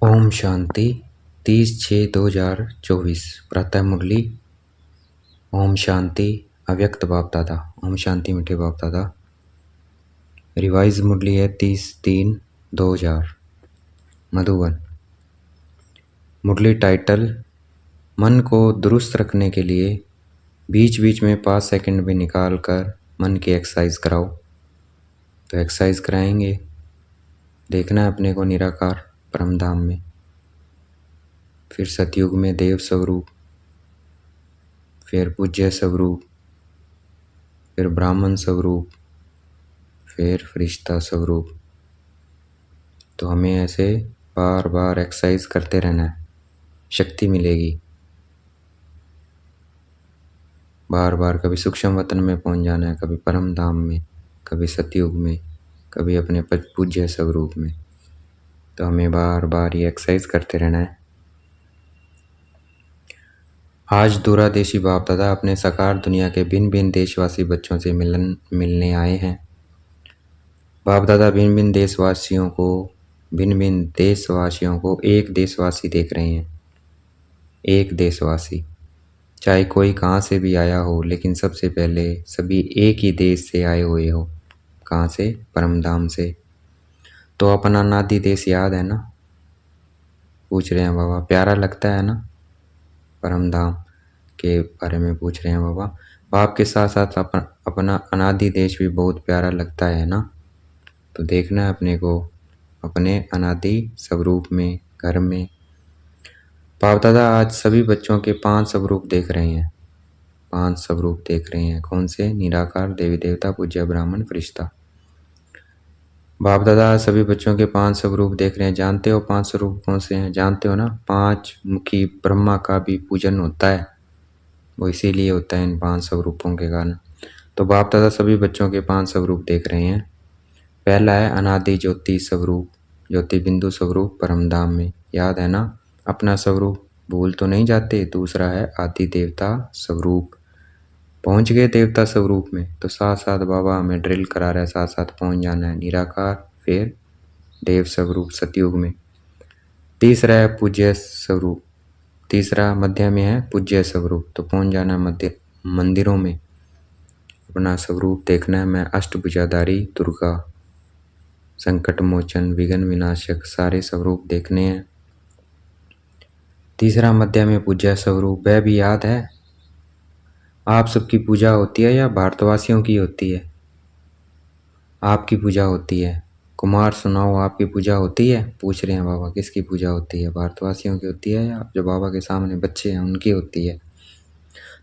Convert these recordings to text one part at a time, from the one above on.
ओम शांति 30/6/2024 प्रातः मुरली। ओम शांति अव्यक्त बाप दादा। ओम शांति मीठे बाप दादा। रिवाइज मुरली है 30/3/2000 मधुबन। मुरली टाइटल, मन को दुरुस्त रखने के लिए बीच बीच में 5 सेकंड भी निकाल कर मन की एक्सरसाइज कराओ। तो एक्सरसाइज कराएंगे। देखना है अपने को निराकार परमधाम में, फिर सतयुग में देव स्वरूप, फिर पूज्य स्वरूप, फिर ब्राह्मण स्वरूप, फिर फरिश्ता स्वरूप। तो हमें ऐसे बार बार एक्सरसाइज करते रहना है, शक्ति मिलेगी। बार बार कभी सूक्ष्म वतन में पहुंच जाना है, कभी परम धाम में, कभी सतयुग में, कभी अपने पूज्य स्वरूप में। तो हमें बार बार ये एक्सरसाइज करते रहना है। आज दूरादेशी बाप दादा अपने साकार दुनिया के भिन्न भिन्न देशवासी बच्चों से मिलने आए हैं। बाप दादा भिन्न भिन्न देशवासियों को एक देशवासी देख रहे हैं। एक देशवासी, चाहे कोई कहाँ से भी आया हो, लेकिन सबसे पहले सभी एक ही देश से आए हुए हो। कहाँ से? परमधाम से। तो अपना अनादि देश याद है ना? पूछ रहे हैं बाबा, प्यारा लगता है ना? परमधाम के बारे में पूछ रहे हैं बाबा। बाप के साथ साथ अपना अनादि देश भी बहुत प्यारा लगता है ना? तो देखना है अपने को अपने अनादि स्वरूप में, घर में। बाप दादा आज सभी बच्चों के 5 स्वरूप देख रहे हैं। 5 स्वरूप देख रहे हैं। कौन से? निराकार, देवी देवता, पूज्य, ब्राह्मण, फरिश्ता। बाप दादा सभी बच्चों के 5 स्वरूप देख रहे हैं। जानते हो 5 स्वरूप कौन से हैं? जानते हो ना? 5 मुखी ब्रह्मा का भी पूजन होता है, वो इसीलिए होता है इन 5 स्वरूपों के कारण। तो बाप दादा सभी बच्चों के 5 स्वरूप देख रहे हैं। पहला है अनादि ज्योति स्वरूप, ज्योति बिंदु स्वरूप परमधाम में। याद है ना अपना स्वरूप? भूल तो नहीं जाते? दूसरा है आदि देवता स्वरूप। पहुंच गए देवता स्वरूप में, तो साथ साथ बाबा हमें ड्रिल करा रहे हैं, साथ साथ पहुंच जाना है निराकार, फिर देव स्वरूप सतयुग में। तीसरा है पूज्य स्वरूप, तीसरा मध्य में है पूज्य स्वरूप। तो पहुंच जाना है मध्य मंदिरों में। अपना स्वरूप देखना है। मैं अष्टभुजाधारी दुर्गा, संकट मोचन, विघ्न विनाशक, सारे स्वरूप देखने हैं। तीसरा मध्य में पूज्य स्वरूप, वह भी याद है? आप सबकी पूजा होती है या भारतवासियों की होती है? आपकी पूजा होती है। कुमार सुनाओ, आपकी पूजा होती है? पूछ रहे हैं बाबा किसकी पूजा होती है, भारतवासियों की होती है या जो बाबा के सामने बच्चे हैं उनकी होती है?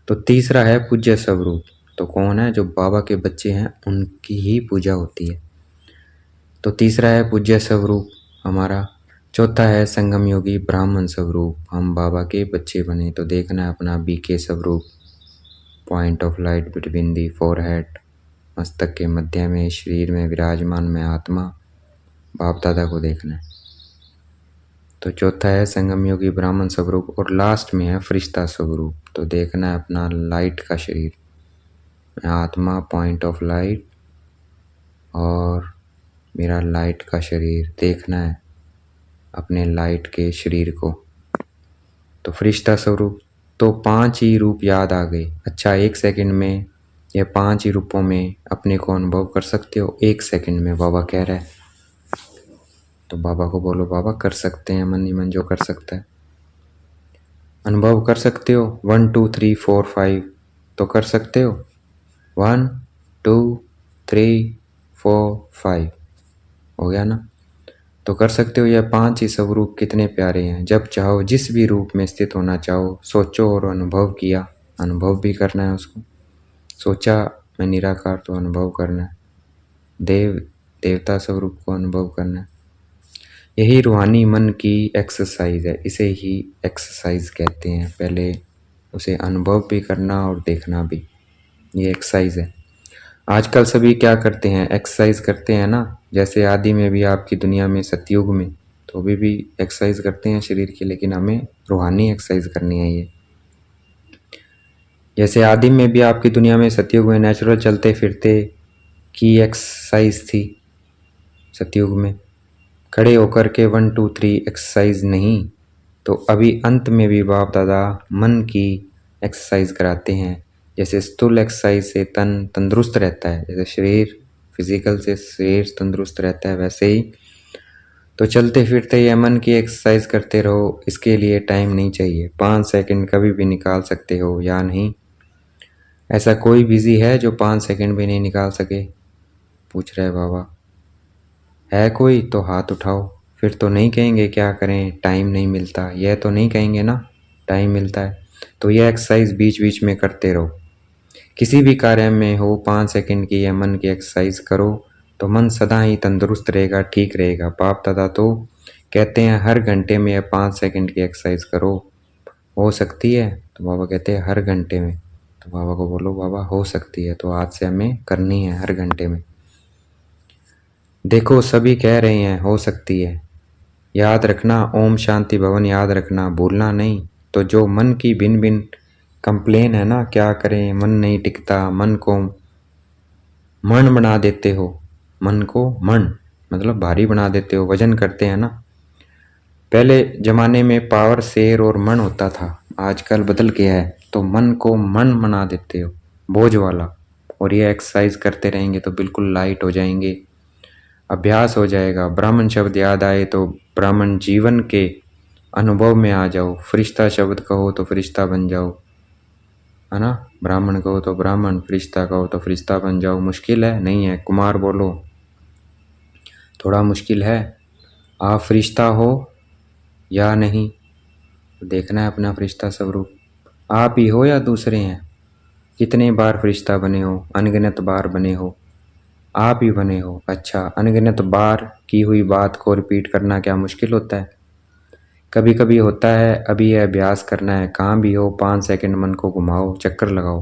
तो तीसरा है पूज्य स्वरूप। तो कौन है? जो बाबा के बच्चे हैं उनकी ही पूजा होती है। तो तीसरा है पूज्य स्वरूप हमारा। चौथा है संगम योगी ब्राह्मण स्वरूप, हम बाबा के बच्चे बने। तो देखना है अपना बीके स्वरूप, point of light between the forehead, मस्तक के मध्य में, शरीर में विराजमान में आत्मा, बाप दादा को देखना है। तो चौथा है संगम योगी ब्राह्मण स्वरूप, और लास्ट में है फरिश्ता स्वरूप। तो देखना है अपना लाइट का शरीर, आत्मा, पॉइंट ऑफ लाइट, और मेरा लाइट का शरीर। देखना है अपने लाइट के शरीर को। तो फरिश्ता स्वरूप। तो 5 ही रूप याद आ गए। अच्छा, 1 सेकंड में ये 5 ही रूपों में अपने को अनुभव कर सकते हो? 1 सेकंड में बाबा कह रहा है। तो बाबा को बोलो बाबा कर सकते हैं, मन ही मन जो कर सकता है। अनुभव कर सकते हो? 1 2 3 4 5 तो कर सकते हो? 1 2 3 4 5 हो गया ना? तो कर सकते हो। यह 5 ही स्वरूप कितने प्यारे हैं। जब चाहो जिस भी रूप में स्थित होना चाहो, सोचो और अनुभव किया। अनुभव भी करना है उसको। सोचा मैं निराकार, तो अनुभव करना है। देवता स्वरूप को अनुभव करना है। यही रूहानी मन की एक्सरसाइज है, इसे ही एक्सरसाइज कहते हैं। पहले उसे अनुभव भी करना और देखना भी, ये एक्सरसाइज है। आजकल सभी क्या करते हैं? एक्सरसाइज करते हैं ना। जैसे आदि में भी आपकी दुनिया में, सतयुग में, तो भी एक्सरसाइज करते हैं शरीर की, लेकिन हमें रूहानी एक्सरसाइज करनी है ये। जैसे आदि में भी आपकी दुनिया में, सतयुग में नेचुरल चलते फिरते की एक्सरसाइज थी। सतयुग में खड़े होकर के 1 2 3 एक्सरसाइज नहीं, तो अभी अंत में भी बाप दादा मन की एक्सरसाइज कराते हैं। जैसे स्थूल एक्सरसाइज से तन तंदुरुस्त रहता है, जैसे शरीर फिजिकल से शरीर तंदुरुस्त रहता है, वैसे ही तो चलते फिरते या मन की एक्सरसाइज करते रहो। इसके लिए टाइम नहीं चाहिए, 5 सेकंड कभी भी निकाल सकते हो या नहीं? ऐसा कोई बिजी है जो 5 सेकंड भी नहीं निकाल सके? पूछ रहे बाबा। है कोई तो हाथ उठाओ। फिर तो नहीं कहेंगे क्या करें, टाइम नहीं मिलता, यह तो नहीं कहेंगे ना, टाइम मिलता है। तो यह एक्सरसाइज बीच बीच में करते रहो। किसी भी कार्य में हो 5 सेकंड की या मन की एक्सरसाइज करो तो मन सदा ही तंदुरुस्त रहेगा, ठीक रहेगा। बाप दादा तो कहते हैं हर घंटे में या 5 सेकंड की एक्सरसाइज करो। हो सकती है? तो बाबा कहते हैं हर घंटे में। तो बाबा को बोलो बाबा हो सकती है, तो आज से हमें करनी है हर घंटे में। देखो सभी कह रहे हैं हो सकती है। याद रखना, ओम शांति भवन याद रखना, भूलना नहीं। तो जो मन की भिन्न भिन्न कंप्लेन है ना, क्या करें, मन नहीं टिकता, मन को मण बना देते हो। मन को मण मतलब भारी बना देते हो, वजन करते हैं ना। पहले जमाने में पावर शेर और मन होता था, आजकल बदल गया है। तो मन को मन बना देते हो, बोझ वाला। और ये एक्सरसाइज करते रहेंगे तो बिल्कुल लाइट हो जाएंगे, अभ्यास हो जाएगा। ब्राह्मण शब्द याद आए तो ब्राह्मण जीवन के अनुभव में आ जाओ। फरिश्ता शब्द कहो तो फरिश्ता बन जाओ, है ना। ब्राह्मण कहो तो ब्राह्मण, फरिश्ता कहो तो फरिश्ता बन जाओ। मुश्किल है? नहीं है। कुमार बोलो, थोड़ा मुश्किल है। आप फरिश्ता हो या नहीं, देखना है अपना फरिश्ता स्वरूप। आप ही हो या दूसरे हैं? कितने बार फरिश्ता बने हो? अनगिनत बार बने हो, आप ही बने हो। अच्छा, अनगिनत बार की हुई बात को रिपीट करना क्या मुश्किल होता है? कभी कभी होता है। अभी यह अभ्यास करना है, कहाँ भी हो 5 सेकंड मन को घुमाओ, चक्कर लगाओ।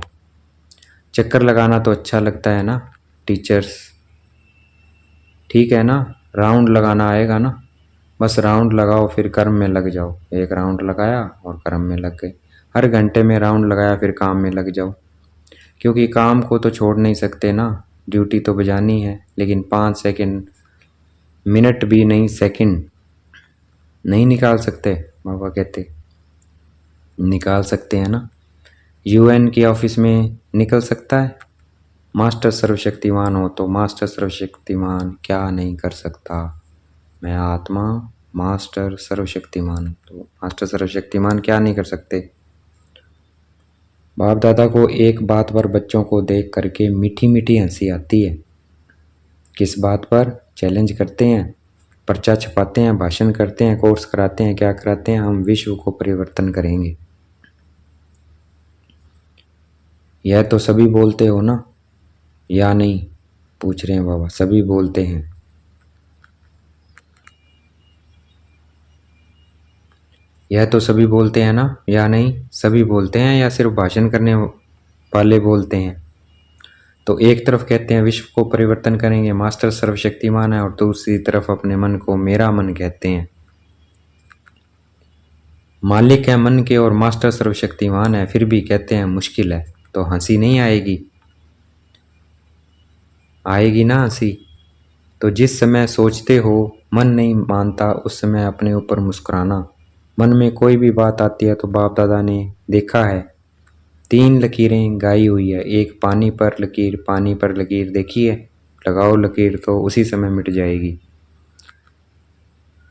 चक्कर लगाना तो अच्छा लगता है ना टीचर्स, ठीक है ना। राउंड लगाना आएगा ना, बस राउंड लगाओ फिर कर्म में लग जाओ। एक राउंड लगाया और कर्म में लग गए। हर घंटे में राउंड लगाया फिर काम में लग जाओ, क्योंकि काम को तो छोड़ नहीं सकते ना, ड्यूटी तो बजानी है। लेकिन 5 सेकंड, मिनट भी नहीं, सेकंड नहीं निकाल सकते? बाबा कहते निकाल सकते हैं ना। यूएन की ऑफिस में निकल सकता है? मास्टर सर्वशक्तिमान हो तो मास्टर सर्वशक्तिमान क्या नहीं कर सकता। मैं आत्मा मास्टर सर्वशक्तिमान, तो मास्टर सर्वशक्तिमान क्या नहीं कर सकते। बाप दादा को एक बात पर बच्चों को देख करके मीठी मीठी हंसी आती है। किस बात पर? चैलेंज करते हैं, पर्चा छपाते हैं, भाषण करते हैं, कोर्स कराते हैं, क्या कराते हैं, हम विश्व को परिवर्तन करेंगे। यह तो सभी बोलते हो ना या नहीं? पूछ रहे हैं बाबा। सभी बोलते हैं। यह तो सभी बोलते हैं ना या नहीं? सभी बोलते हैं या सिर्फ भाषण करने वाले बोलते हैं? तो एक तरफ कहते हैं विश्व को परिवर्तन करेंगे, मास्टर सर्वशक्तिमान है, और दूसरी तरफ अपने मन को मेरा मन कहते हैं। मालिक है मन के और मास्टर सर्वशक्तिमान है, फिर भी कहते हैं मुश्किल है। तो हंसी नहीं आएगी? आएगी ना हंसी। तो जिस समय सोचते हो मन नहीं मानता, उस समय अपने ऊपर मुस्कुराना। मन में कोई भी बात आती है तो बाप दादा ने देखा है 3 लकीरें गाई हुई है। एक पानी पर लकीर, पानी पर लकीर देखी है? लगाओ लकीर तो उसी समय मिट जाएगी।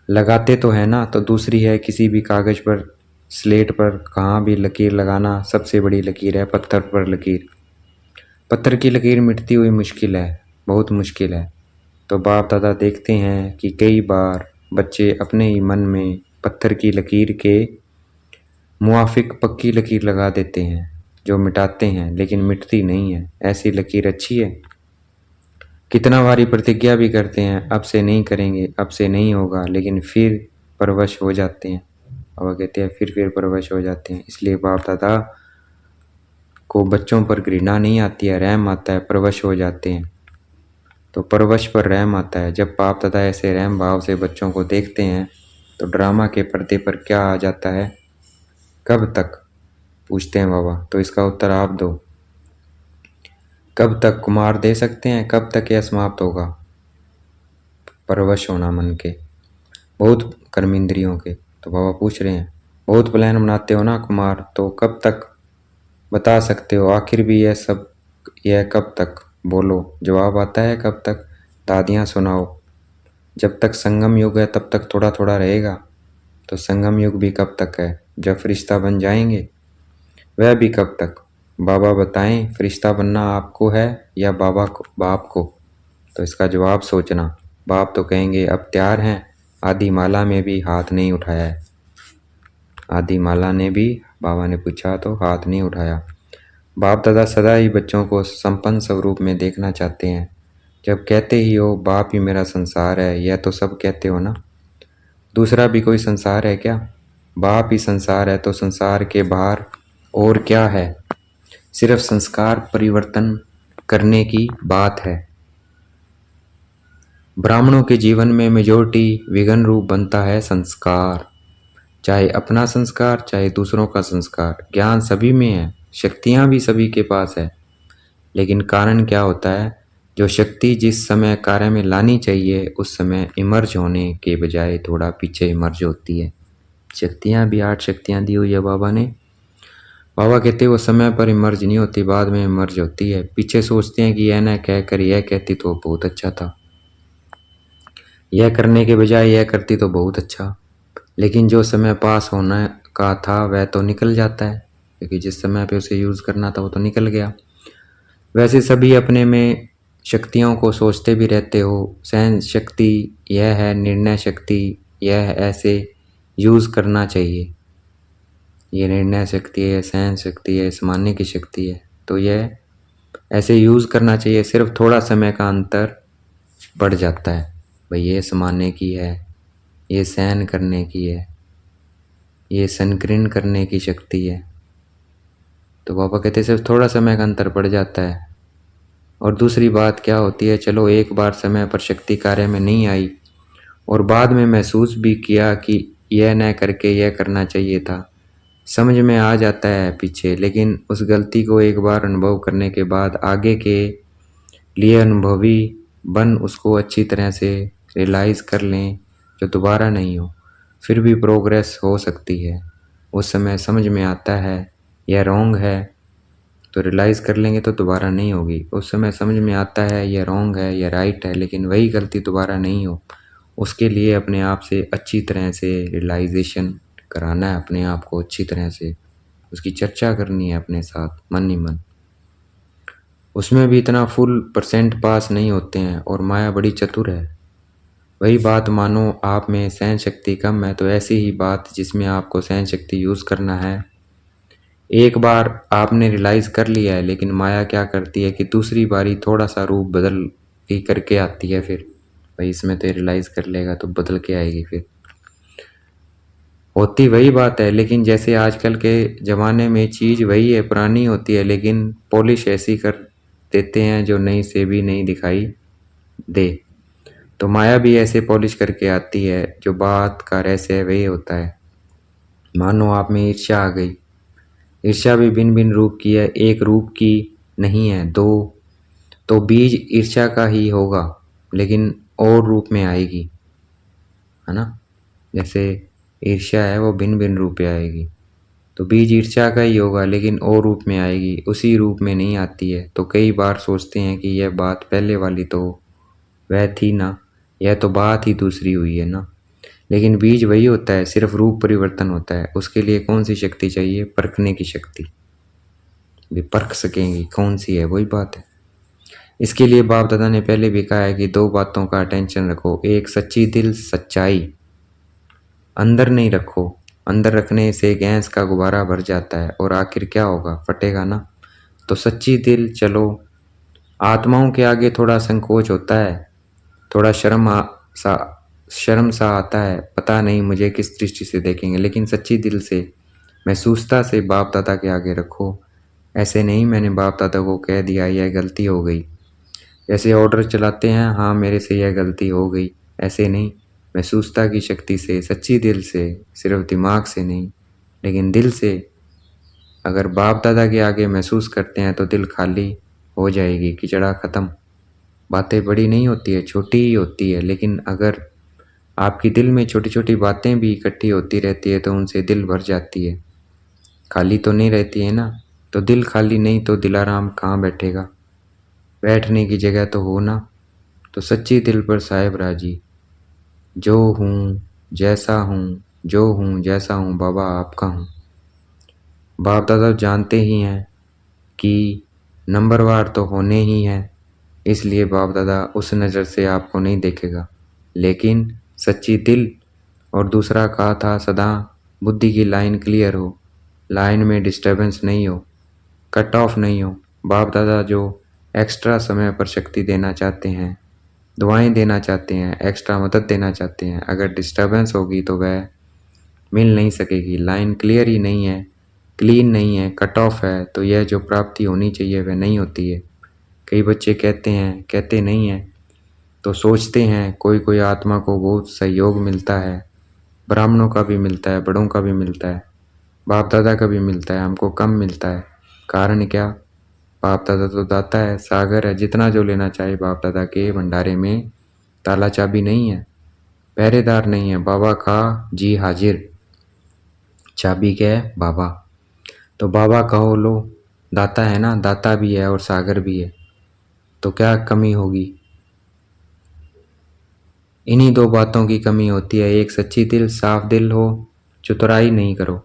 लगाते तो है ना। तो दूसरी है किसी भी कागज पर, स्लेट पर कहाँ भी लकीर लगाना। सबसे बड़ी लकीर है पत्थर पर लकीर। पत्थर की लकीर मिटती हुई मुश्किल है, बहुत मुश्किल है। तो बाप दादा देखते हैं कि कई बार बच्चे अपने ही मन में पत्थर की लकीर के मुआफिक पक्की लकीर लगा देते हैं, जो मिटाते हैं, लेकिन मिटती नहीं है। ऐसी लकीर अच्छी है? कितना बारी प्रतिज्ञा भी करते हैं अब से नहीं करेंगे, अब से नहीं होगा, लेकिन फिर परवश हो जाते हैं। बाबा कहते हैं फिर परवश हो जाते हैं। इसलिए बाप दादा को बच्चों पर घृणा नहीं आती है, रहम आता है, परवश हो जाते हैं। तो परवश पर रहम आता है। जब बाप दादा ऐसे रहम भाव से बच्चों को देखते हैं तो ड्रामा के पर्दे पर क्या आ जाता है? कब तक? पूछते हैं बाबा। तो इसका उत्तर आप दो। कब तक? कुमार दे सकते हैं। कब तक यह समाप्त होगा? परवश होना मन के। बहुत कर्म इंद्रियों के। तो बाबा पूछ रहे हैं, बहुत प्लान बनाते हो ना कुमार, तो कब तक बता सकते हो आखिर भी यह सब, यह कब तक? बोलो। जवाब आता है, कब तक? दादियाँ सुनाओ। जब तक संगम युग है तब तक थोड़ा थोड़ा रहेगा। तो संगम युग भी कब तक है? जब फरिश्ता बन जाएंगे, वह भी कब तक? बाबा बताएं, फरिश्ता बनना आपको है या बाबा को, बाप को? तो इसका जवाब सोचना। बाप तो कहेंगे अब तैयार हैं। आदि माला में भी हाथ नहीं उठाया है। आदि माला ने भी, बाबा ने पूछा तो हाथ नहीं उठाया। बाप दादा सदा ही बच्चों को संपन्न स्वरूप में देखना चाहते हैं। जब कहते ही हो बाप ही मेरा संसार है, यह तो सब कहते हो ना। दूसरा भी कोई संसार है क्या? बाप ही संसार है तो संसार के बाहर और क्या है? सिर्फ संस्कार परिवर्तन करने की बात है। ब्राह्मणों के जीवन में मेजोरिटी विघन रूप बनता है संस्कार। चाहे अपना संस्कार, चाहे दूसरों का संस्कार। ज्ञान सभी में है, शक्तियां भी सभी के पास है, लेकिन कारण क्या होता है? जो शक्ति जिस समय कार्य में लानी चाहिए उस समय इमर्ज होने के बजाय थोड़ा पीछे इमर्ज होती है। शक्तियां भी 8 शक्तियां दी हुई है बाबा ने। बाबा कहते वो समय पर इमर्ज नहीं होती, बाद में इमर्ज होती है। पीछे सोचते हैं कि यह ना कहकर यह कहती तो बहुत अच्छा था, यह करने के बजाय यह करती तो बहुत अच्छा। लेकिन जो समय पास होना का था वह तो निकल जाता है, क्योंकि जिस समय पे उसे यूज़ करना था वो तो निकल गया। वैसे सभी अपने में शक्तियों को सोचते भी रहते हो। सहन शक्ति यह है, निर्णय शक्ति यह है, ऐसे यूज़ करना चाहिए। ये निर्णय शक्ति है, सहन शक्ति है, समानने की शक्ति है, तो यह ऐसे यूज़ करना चाहिए। सिर्फ थोड़ा समय का अंतर बढ़ जाता है। भाई ये समानने की है, ये सहन करने की है, ये संकीर्ण करने की शक्ति है। तो पापा कहते सिर्फ थोड़ा समय का अंतर पड़ जाता है। और दूसरी बात क्या होती है, चलो एक बार समय पर शक्ति कार्य में नहीं आई और बाद में महसूस भी किया कि यह न करके यह करना चाहिए था, समझ में आ जाता है पीछे, लेकिन उस गलती को एक बार अनुभव करने के बाद आगे के लिए अनुभवी बन उसको अच्छी तरह से रियलाइज़ कर लें, जो दोबारा नहीं हो। फिर भी प्रोग्रेस हो सकती है। उस समय समझ में आता है यह रॉन्ग है, तो रियलाइज़ कर लेंगे तो दोबारा नहीं होगी। उस समय समझ में आता है यह रॉन्ग है, यह राइट है, लेकिन वही गलती दोबारा नहीं हो, उसके लिए अपने आप से अच्छी तरह से रियलाइजेशन कराना है, अपने आप को अच्छी तरह से उसकी चर्चा करनी है अपने साथ मन ही मन। उसमें भी इतना फुल % पास नहीं होते हैं और माया बड़ी चतुर है। वही बात मानो आप में सहन शक्ति कम है, तो ऐसी ही बात जिसमें आपको सहन शक्ति यूज़ करना है, एक बार आपने रियलाइज़ कर लिया है, लेकिन माया क्या करती है कि दूसरी बारी थोड़ा सा रूप बदल ही करके आती है। फिर भाई इसमें तो रियलाइज़ कर लेगा तो बदल के आएगी। फिर होती वही बात है, लेकिन जैसे आजकल के ज़माने में चीज़ वही है, पुरानी होती है, लेकिन पॉलिश ऐसी कर देते हैं जो नई से भी नहीं दिखाई दे। तो माया भी ऐसे पॉलिश करके आती है, जो बात का रहस्य है वही होता है। मानो आप में ईर्ष्या आ गई। ईर्ष्या भी भिन्न भिन्न रूप की है, एक रूप की नहीं है, दो। तो बीज ईर्ष्या का ही होगा, लेकिन और रूप में आएगी, है ना। जैसे ईर्ष्या है वो भिन्न भिन्न रूप में आएगी, तो बीज ईर्ष्या का ही होगा, लेकिन और रूप में आएगी, उसी रूप में नहीं आती है। तो कई बार सोचते हैं कि यह बात पहले वाली तो वह थी ना, यह तो बात ही दूसरी हुई है ना, लेकिन बीज वही होता है, सिर्फ रूप परिवर्तन होता है। उसके लिए कौन सी शक्ति चाहिए? परखने की शक्ति। भी परख सकेंगी कौन सी है, वही बात है। इसके लिए बाप दादा ने पहले भी कहा है कि 2 बातों का अटेंशन रखो। एक, सच्ची दिल सच्चाई अंदर नहीं रखो, अंदर रखने से गैस का गुब्बारा भर जाता है और आखिर क्या होगा, फटेगा ना। तो सच्ची दिल चलो। आत्माओं के आगे थोड़ा संकोच होता है, थोड़ा शर्म सा आता है, पता नहीं मुझे किस दृष्टि से देखेंगे, लेकिन सच्ची दिल से महसूसता से बाप दादा के आगे रखो। ऐसे नहीं मैंने बाप दादा को कह दिया यह गलती हो गई, जैसे ऑर्डर चलाते हैं, हाँ मेरे से यह गलती हो गई, ऐसे नहीं। महसूसता की शक्ति से, सच्ची दिल से, सिर्फ दिमाग से नहीं लेकिन दिल से अगर बाप दादा के आगे महसूस करते हैं तो दिल खाली हो जाएगी, कीचड़ा ख़त्म। बातें बड़ी नहीं होती है, छोटी ही होती है, लेकिन अगर आपकी दिल में छोटी छोटी बातें भी इकट्ठी होती रहती है तो उनसे दिल भर जाती है, खाली तो नहीं रहती है ना। तो दिल खाली नहीं तो दिलाराम कहाँ बैठेगा, बैठने की जगह तो हो ना। तो सच्ची दिल पर साहिब राजी, जो हूँ जैसा हूँ, जो हूँ जैसा हूँ बाबा आपका हूँ। बाप दादा जानते ही हैं कि नंबरवार तो होने ही हैं, इसलिए बाप दादा उस नज़र से आपको नहीं देखेगा। लेकिन सच्ची दिल और दूसरा कहा था सदा बुद्धि की लाइन क्लियर हो, लाइन में डिस्टर्बेंस नहीं हो, कट ऑफ नहीं हो। बाप दादा जो एक्स्ट्रा समय पर शक्ति देना चाहते हैं, दुआएं देना चाहते हैं, एक्स्ट्रा मदद देना चाहते हैं, अगर डिस्टर्बेंस होगी तो वह मिल नहीं सकेगी। लाइन क्लियर ही नहीं है, क्लीन नहीं है, कट ऑफ है, तो यह जो प्राप्ति होनी चाहिए वह नहीं होती है। कई बच्चे कहते नहीं हैं तो सोचते हैं कोई कोई आत्मा को बहुत सहयोग मिलता है, ब्राह्मणों का भी मिलता है, बड़ों का भी मिलता है, बाप दादा का भी मिलता है, हमको कम मिलता है। कारण क्या? बाप दादा तो दाता है, सागर है, जितना जो लेना चाहे। बाप दादा के भंडारे में ताला चाबी नहीं है, पहरेदार नहीं है, बाबा का जी हाजिर, चाबी क्या है? बाबा। तो बाबा कहो लो, दाता है ना, दाता भी है और सागर भी है, तो क्या कमी होगी? इन्हीं दो बातों की कमी होती है, एक सच्ची दिल, साफ दिल हो, चतुराई नहीं करो।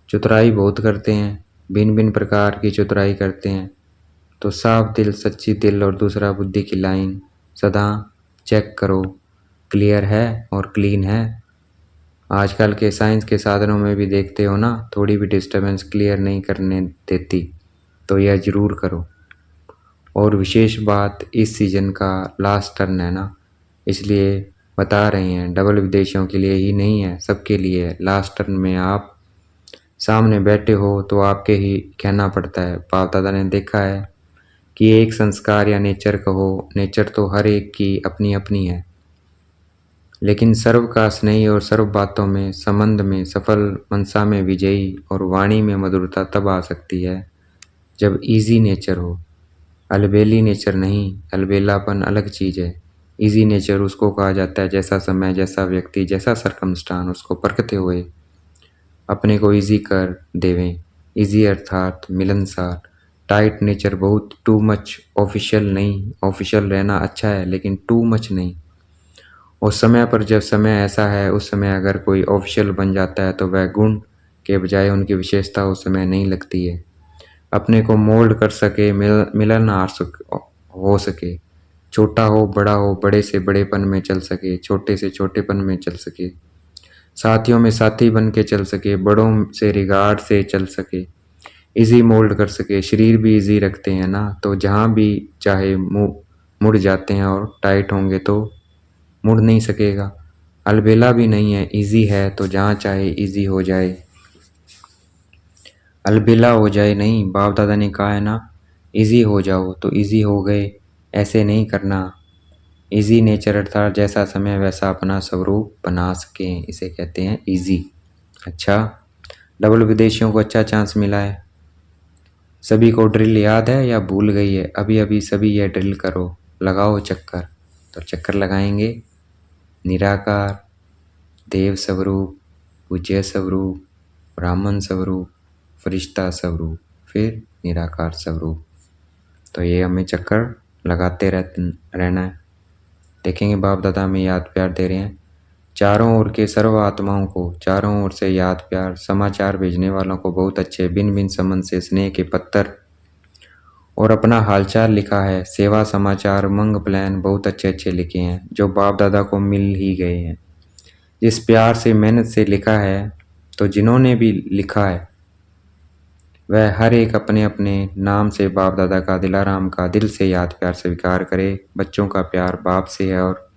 चतुराई बहुत करते हैं, भिन्न भिन्न प्रकार की चतुराई करते हैं। तो साफ दिल, सच्ची दिल और दूसरा बुद्धि की लाइन सदा चेक करो, क्लियर है और क्लीन है। आजकल के साइंस के साधनों में भी देखते हो ना, थोड़ी भी डिस्टर्बेंस क्लियर नहीं करने देती, तो यह ज़रूर करो। और विशेष बात, इस सीज़न का लास्ट टर्न है ना, इसलिए बता रहे हैं, डबल विदेशियों के लिए ही नहीं है, सबके लिए है। लास्ट टर्न में आप सामने बैठे हो तो आपके ही कहना पड़ता है। बाप दादा ने देखा है कि एक संस्कार या नेचर कहो, नेचर तो हर एक की अपनी अपनी है, लेकिन सर्व का स्नेही और सर्व बातों में, संबंध में सफल, मनसा में विजयी और वाणी में मधुरता तब आ सकती है जब इजी नेचर हो, अलबेली नेचर नहीं। अलबेलापन अलग चीज़ है। इजी नेचर उसको कहा जाता है जैसा समय, जैसा व्यक्ति, जैसा सरकमस्टान उसको परखते हुए अपने को इजी कर देवें। इजी अर्थात मिलनसार। टाइट नेचर बहुत, टू मच ऑफिशियल नहीं। ऑफिशियल रहना अच्छा है लेकिन टू मच नहीं। उस समय पर जब समय ऐसा है, उस समय अगर कोई ऑफिशियल बन जाता है तो वह गुण के बजाय उनकी विशेषता उस समय नहीं लगती है। अपने को मोल्ड कर सके, मिलनसार हो सके, छोटा हो बड़ा हो, बड़े से बड़ेपन में चल सके, छोटे से छोटेपन में चल सके, साथियों में साथी बन के चल सके, बड़ों से रिगार्ड से चल सके, इजी मोल्ड कर सके। शरीर भी इजी रखते हैं ना, तो जहाँ भी चाहे मुड़ जाते हैं, और टाइट होंगे तो मुड़ नहीं सकेगा। अलबेला भी नहीं है, इजी है तो जहाँ चाहे इजी हो जाए, अलबेला हो जाए नहीं। बाप दादा ने कहा है ना, इजी हो जाओ, तो इजी हो गए, ऐसे नहीं करना। इजी नेचर अर्थात जैसा समय वैसा अपना स्वरूप बना सकें, इसे कहते हैं इजी। अच्छा, डबल विदेशियों को अच्छा चांस मिला है। सभी को ड्रिल याद है या भूल गई है? अभी अभी सभी यह ड्रिल करो, लगाओ चक्कर। तो चक्कर लगाएंगे, निराकार, देव स्वरूप, पूज्य स्वरूप, ब्राह्मण स्वरूप, फरिश्ता स्वरूप, फिर निराकार स्वरूप। तो ये हमें चक्कर लगाते रहना है। देखेंगे बाप दादा हमें याद प्यार दे रहे हैं। चारों ओर के सर्व आत्माओं को चारों ओर से याद प्यार, समाचार भेजने वालों को बहुत अच्छे भिन्न भिन्न संबंध से स्नेह के पत्तर और अपना हालचाल लिखा है। सेवा समाचार, मंग प्लान बहुत अच्छे अच्छे लिखे हैं जो बाप दादा को मिल ही गए हैं। जिस प्यार से, मेहनत से लिखा है, तो जिन्होंने भी लिखा है वह हर एक अपने अपने नाम से बाप दादा का, दिलाराम का दिल से याद प्यार स्वीकार करे। बच्चों का प्यार बाप से है और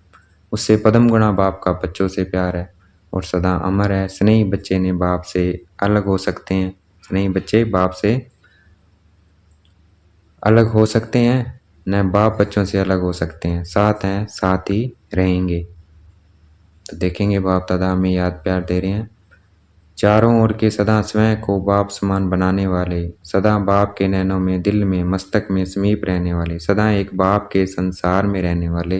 उससे पदम गुणा बाप का बच्चों से प्यार है और सदा अमर है। स्नेही बच्चे ने बाप से अलग हो सकते हैं, स्नेही बच्चे बाप से अलग हो सकते हैं, न बाप बच्चों से अलग हो सकते हैं। साथ हैं, साथ ही रहेंगे। तो देखेंगे बाप दादा हमें याद प्यार दे रहे हैं। चारों ओर के सदा स्वयं को बाप समान बनाने वाले, सदा बाप के नैनों में, दिल में, मस्तक में समीप रहने वाले, सदा एक बाप के संसार में रहने वाले,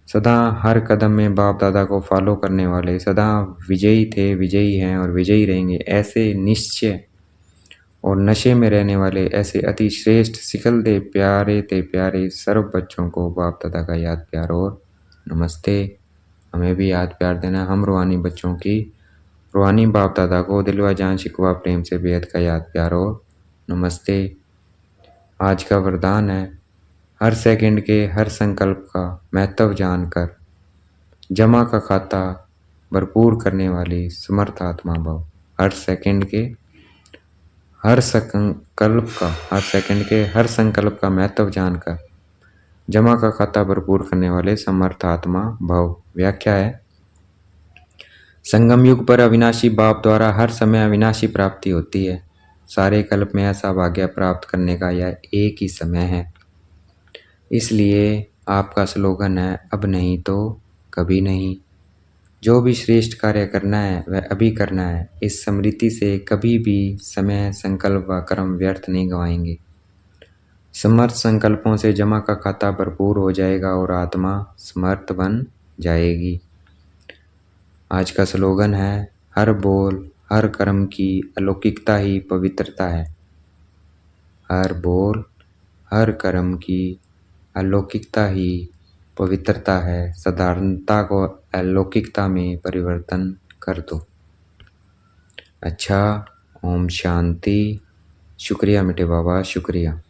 सदा हर कदम में बाप दादा को फॉलो करने वाले, सदा विजयी थे, विजयी हैं और विजयी रहेंगे, ऐसे निश्चय और नशे में रहने वाले, ऐसे अति श्रेष्ठ सिखल दे प्यारे ते प्यारे सर्व बच्चों को बाप दादा का याद प्यार और नमस्ते। हमें भी याद प्यार देना। हम रूहानी बच्चों की रूहानी बाप दादा को दिलवा जान शिकवा प्रेम से बेहद का याद प्यार और नमस्ते। आज का वरदान है, हर सेकंड के हर संकल्प का महत्व जानकर जमा का खाता भरपूर करने वाली समर्थ आत्मा भव। हर सेकंड के हर सेकंड के हर संकल्प का महत्व जानकर जमा का खाता भरपूर करने वाले समर्थ आत्मा भव। व्याख्या है, संगम युग पर अविनाशी बाप द्वारा हर समय अविनाशी प्राप्ति होती है। सारे कल्प में ऐसा भाग्य प्राप्त करने का यह एक ही समय है। इसलिए आपका स्लोगन है, अब नहीं तो कभी नहीं। जो भी श्रेष्ठ कार्य करना है वह अभी करना है। इस स्मृति से कभी भी समय, संकल्प व कर्म व्यर्थ नहीं गवाएंगे। समर्थ संकल्पों से जमा का खाता भरपूर हो जाएगा और आत्मा समर्थ बन जाएगी। आज का स्लोगन है, हर बोल हर कर्म की अलौकिकता ही पवित्रता है। हर बोल हर कर्म की अलौकिकता ही पवित्रता है। साधारणता को अलौकिकता में परिवर्तन कर दो। अच्छा, ओम शांति। शुक्रिया मीठे बाबा, शुक्रिया।